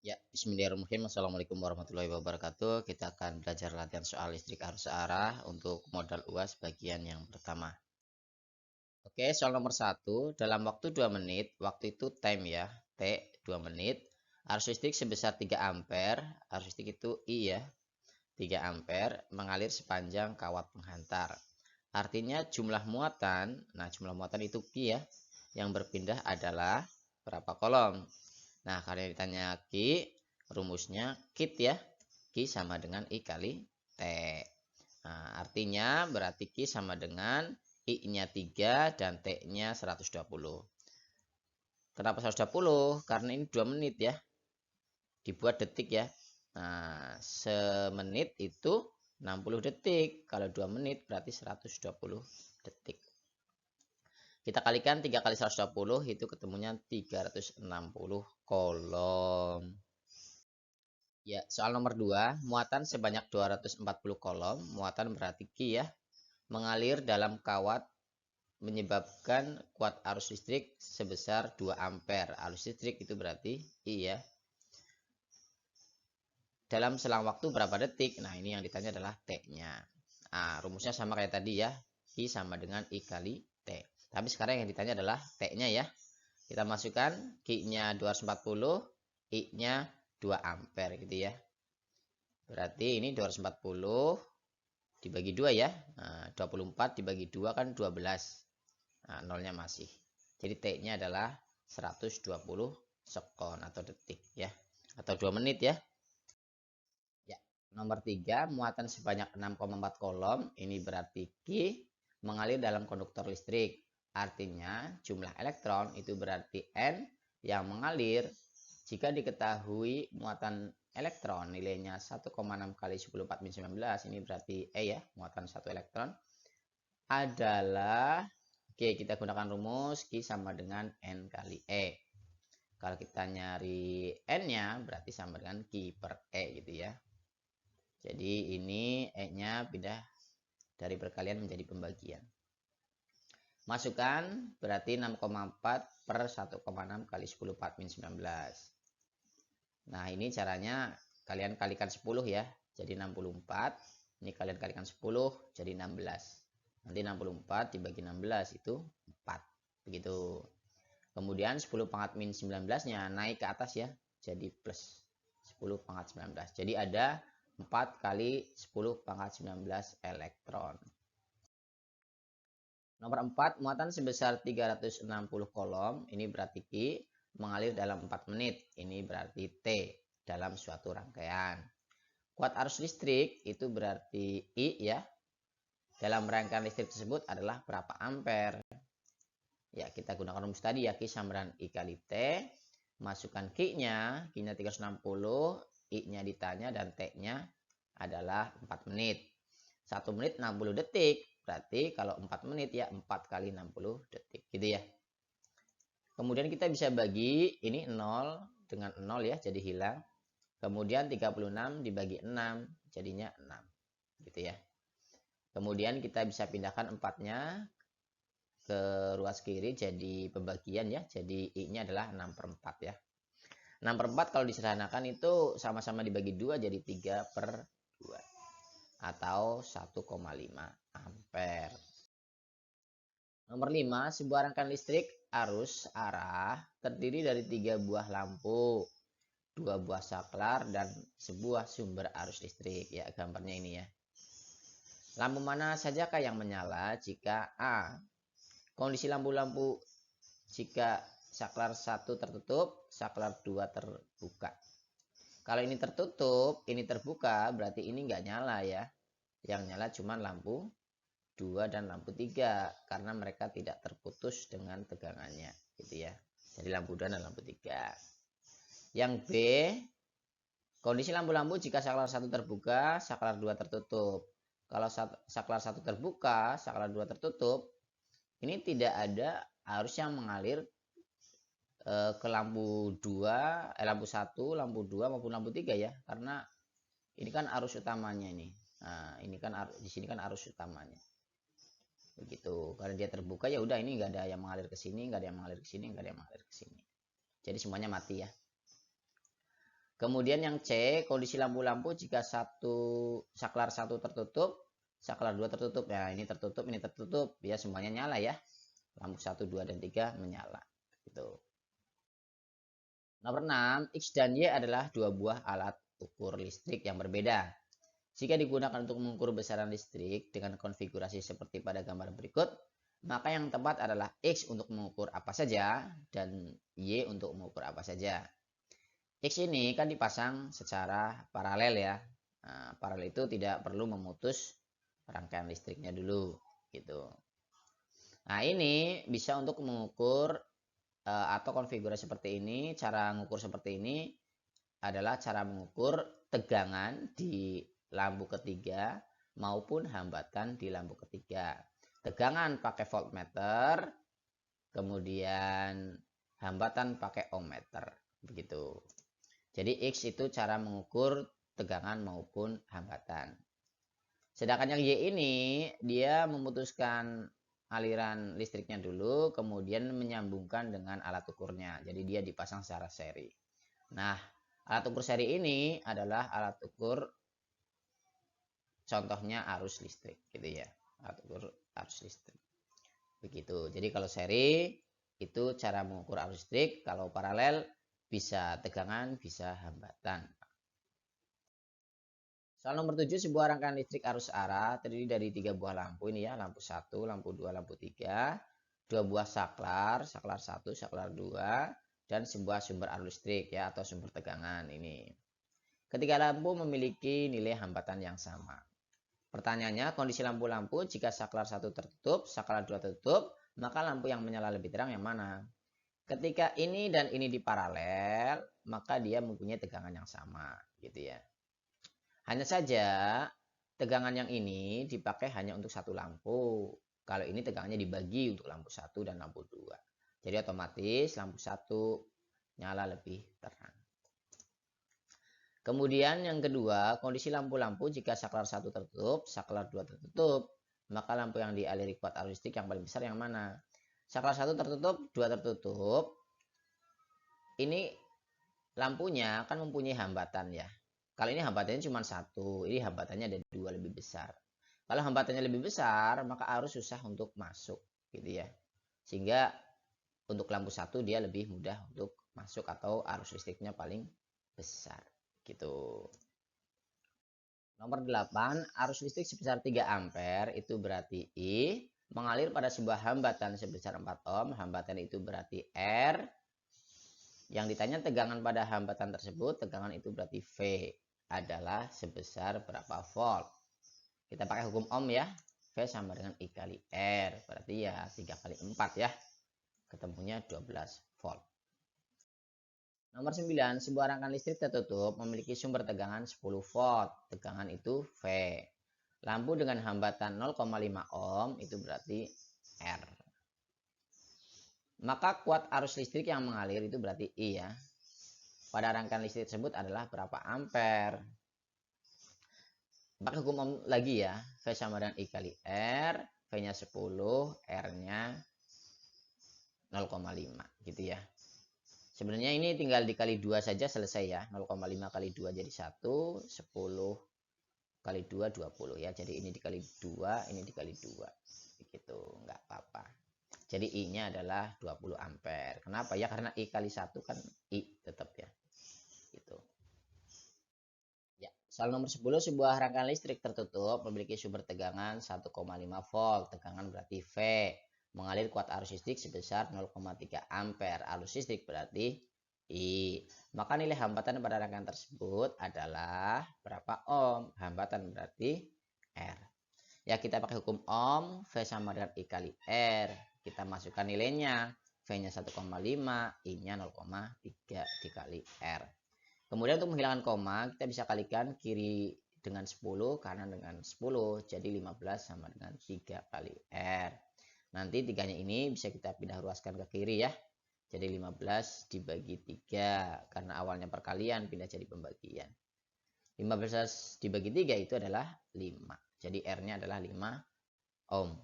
Ya, bismillahirrahmanirrahim. Assalamualaikum warahmatullahi wabarakatuh. Kita akan belajar latihan soal listrik arus searah untuk modal UAS bagian yang pertama. Oke, soal nomor satu. Dalam waktu 2 menit, waktu itu time ya, T 2 menit. Arus listrik sebesar 3 ampere, arus listrik itu I ya, 3 ampere mengalir sepanjang kawat penghantar. Artinya jumlah muatan, nah jumlah muatan itu Q ya, yang berpindah adalah berapa kolom. Nah, karena ditanya Q, rumusnya kit ya. Q sama dengan I kali T. Nah, artinya berarti Q sama dengan I-nya 3 dan T-nya 120. Kenapa 120? Karena ini 2 menit ya. Dibuat detik ya. Nah, semenit itu 60 detik. Kalau 2 menit berarti 120 detik. Kita kalikan 3 kali 120 itu ketemunya 360 kolom. Ya, soal nomor 2, muatan sebanyak 240 kolom, muatan berarti Q ya, mengalir dalam kawat menyebabkan kuat arus listrik sebesar 2 ampere. Arus listrik itu berarti I ya. Dalam selang waktu berapa detik? Nah, ini yang ditanya adalah T-nya. Nah, rumusnya sama kayak tadi ya. I sama dengan I kali T. Tapi sekarang yang ditanya adalah T-nya ya. Kita masukkan Q-nya 240, I-nya 2 ampere gitu ya. Berarti ini 240 dibagi 2 ya. Nah, 24 dibagi 2 kan 12. Nah, nolnya masih. Jadi T-nya adalah 120 sekon atau detik ya. Atau 2 menit ya. Ya, nomor 3, muatan sebanyak 6,4 kolom. Ini berarti Q mengalir dalam konduktor listrik. Artinya jumlah elektron itu berarti N yang mengalir. Jika diketahui muatan elektron nilainya 1,6 kali 10⁴ ini berarti E ya, muatan 1 elektron adalah, oke kita gunakan rumus Q sama dengan N kali E. Kalau kita nyari N-nya berarti sama dengan Q per E gitu ya. Jadi ini E-nya pindah dari perkalian menjadi pembagian. Masukkan berarti 6,4 per 1,6 kali 10⁴ Nah, ini caranya kalian kalikan 10 ya. Jadi 64. Ini kalian kalikan 10 jadi 16. Nanti 64 dibagi 16 itu 4. Begitu. Kemudian 10 pangkat min 19-nya naik ke atas ya. Jadi plus 10 pangkat 19. Jadi ada 4 kali 10 pangkat 19 elektron. Nomor 4, muatan sebesar 360 kolom, ini berarti Q, mengalir dalam 4 menit, ini berarti T dalam suatu rangkaian. Kuat arus listrik itu berarti I ya, dalam rangkaian listrik tersebut adalah berapa ampere. Ya, kita gunakan rumus tadi ya, Q sama dengan I kali T. Masukkan Q-nya, Q-nya 360, I-nya ditanya dan T-nya adalah 4 menit. 1 menit 60 detik. Berarti kalau 4 menit ya 4 kali 60 detik gitu ya. Kemudian kita bisa bagi ini 0 dengan 0 ya jadi hilang. Kemudian 36 dibagi 6 jadinya 6 gitu ya. Kemudian kita bisa pindahkan 4-nya ke ruas kiri jadi pembagian ya. Jadi I-nya adalah 6 per 4 ya. 6 per 4 kalau disederhanakan itu sama-sama dibagi 2 jadi 3 per 2. Atau 1,5 ampere. Nomor 5, sebuah rangkaian listrik arus arah terdiri dari 3 buah lampu, 2 buah saklar, dan sebuah sumber arus listrik. Ya, gambarnya ini ya. Lampu mana sajakah yang menyala jika A. Kondisi lampu-lampu jika saklar 1 tertutup, saklar 2 terbuka. Kalau ini tertutup, ini terbuka, berarti ini nggak nyala ya. Yang nyala cuma lampu 2 dan lampu 3 karena mereka tidak terputus dengan tegangannya gitu ya. Jadi lampu 2 dan lampu 3. Yang B, kondisi lampu-lampu jika saklar 1 terbuka, saklar 2 tertutup. Kalau saklar 1 terbuka, saklar 2 tertutup, ini tidak ada arus yang mengalir ke lampu 2, lampu 1, lampu 2 maupun lampu 3 ya. Karena ini kan arus utamanya ini. Nah, ini kan di sini kan arus utamanya. Begitu. Karena dia terbuka ya udah ini nggak ada yang mengalir ke sini, nggak ada yang mengalir ke sini, nggak ada yang mengalir ke sini. Jadi semuanya mati ya. Kemudian yang C, kondisi lampu-lampu jika saklar 1 tertutup, saklar 2 tertutup. Ya, ini tertutup, ya semuanya nyala ya. Lampu 1, 2, dan 3 menyala. Gitu. Nomor 6, X dan Y adalah dua buah alat ukur listrik yang berbeda. Jika digunakan untuk mengukur besaran listrik dengan konfigurasi seperti pada gambar berikut, maka yang tepat adalah X untuk mengukur apa saja dan Y untuk mengukur apa saja. X ini kan dipasang secara paralel ya. Nah, paralel itu tidak perlu memutus rangkaian listriknya dulu gitu. Nah, ini bisa untuk mengukur atau konfigurasi seperti ini. Cara mengukur seperti ini adalah cara mengukur tegangan di lampu ketiga maupun hambatan di lampu ketiga. Tegangan pakai voltmeter, kemudian hambatan pakai ohmmeter, begitu. Jadi X itu cara mengukur tegangan maupun hambatan. Sedangkan yang Y ini dia memutuskan aliran listriknya dulu, kemudian menyambungkan dengan alat ukurnya. Jadi dia dipasang secara seri. Nah, alat ukur seri ini adalah alat ukur contohnya arus listrik, gitu ya. Alat ukur arus listrik. Begitu. Jadi kalau seri itu cara mengukur arus listrik, kalau paralel bisa tegangan, bisa hambatan. Soal nomor 7, sebuah rangkaian listrik arus arah terdiri dari 3 buah lampu ini ya, lampu 1, lampu 2, lampu 3, 2 buah saklar, saklar 1, saklar 2, dan sebuah sumber arus listrik ya atau sumber tegangan ini. Ketiga lampu memiliki nilai hambatan yang sama. Pertanyaannya, kondisi lampu-lampu jika saklar 1 tertutup, saklar 2 tertutup, maka lampu yang menyala lebih terang yang mana? Ketika ini dan ini diparalel, maka dia mempunyai tegangan yang sama, gitu ya. Hanya saja tegangan yang ini dipakai hanya untuk satu lampu. Kalau ini tegangannya dibagi untuk lampu 1 dan lampu 2. Jadi otomatis lampu 1 nyala lebih terang. Kemudian yang kedua, kondisi lampu-lampu jika saklar 1 tertutup, saklar 2 tertutup, maka lampu yang dialiri kuat arus listrik yang paling besar yang mana? Saklar 1 tertutup, 2 tertutup. Ini lampunya kan mempunyai hambatan ya. Kalau ini hambatannya cuma 1, ini hambatannya ada 2 lebih besar. Kalau hambatannya lebih besar, maka arus susah untuk masuk gitu ya. Sehingga untuk lampu 1 dia lebih mudah untuk masuk atau arus listriknya paling besar gitu. Nomor 8, arus listrik sebesar 3 ampere itu berarti I mengalir pada sebuah hambatan sebesar 4 ohm. Hambatan itu berarti R. Yang ditanya tegangan pada hambatan tersebut, tegangan itu berarti V adalah sebesar berapa volt. Kita pakai hukum ohm ya. V sama dengan I kali R. Berarti ya 3 kali 4 ya. Ketemunya 12 volt. Nomor 9, sebuah rangkaian listrik tertutup memiliki sumber tegangan 10 volt. Tegangan itu V. Lampu dengan hambatan 0,5 ohm itu berarti R. Maka kuat arus listrik yang mengalir itu berarti I ya. Pada rangkaian listrik tersebut adalah berapa ampere. Pakai hukum ohm lagi ya. V sama dengan I kali R. V-nya 10, R-nya 0,5 gitu ya. Sebenarnya ini tinggal dikali 2 saja selesai ya. 0,5 kali 2 jadi 1. 10 kali 2, 20 ya. Jadi ini dikali 2, ini dikali 2. Begitu, nggak apa-apa. Jadi I-nya adalah 20 ampere. Kenapa? Ya karena I kali 1 kan I tetap ya. Gitu. Ya, soal nomor 10, sebuah rangkaian listrik tertutup memiliki sumber tegangan 1,5 volt. Tegangan berarti V. Mengalir kuat arus listrik sebesar 0,3 ampere. Arus listrik berarti I. Maka nilai hambatan pada rangkaian tersebut adalah berapa ohm? Hambatan berarti R. Ya kita pakai hukum ohm. V sama dengan I kali R. Kita masukkan nilainya. V-nya 1,5, I-nya 0,3 dikali R. Kemudian untuk menghilangkan koma, kita bisa kalikan kiri dengan 10, kanan dengan 10. Jadi 15 sama dengan 3 kali R. Nanti tiganya ini bisa kita pindah ruaskan ke kiri ya. Jadi 15 dibagi 3. Karena awalnya perkalian pindah jadi pembagian. 15 dibagi 3 itu adalah 5. Jadi R-nya adalah 5 ohm.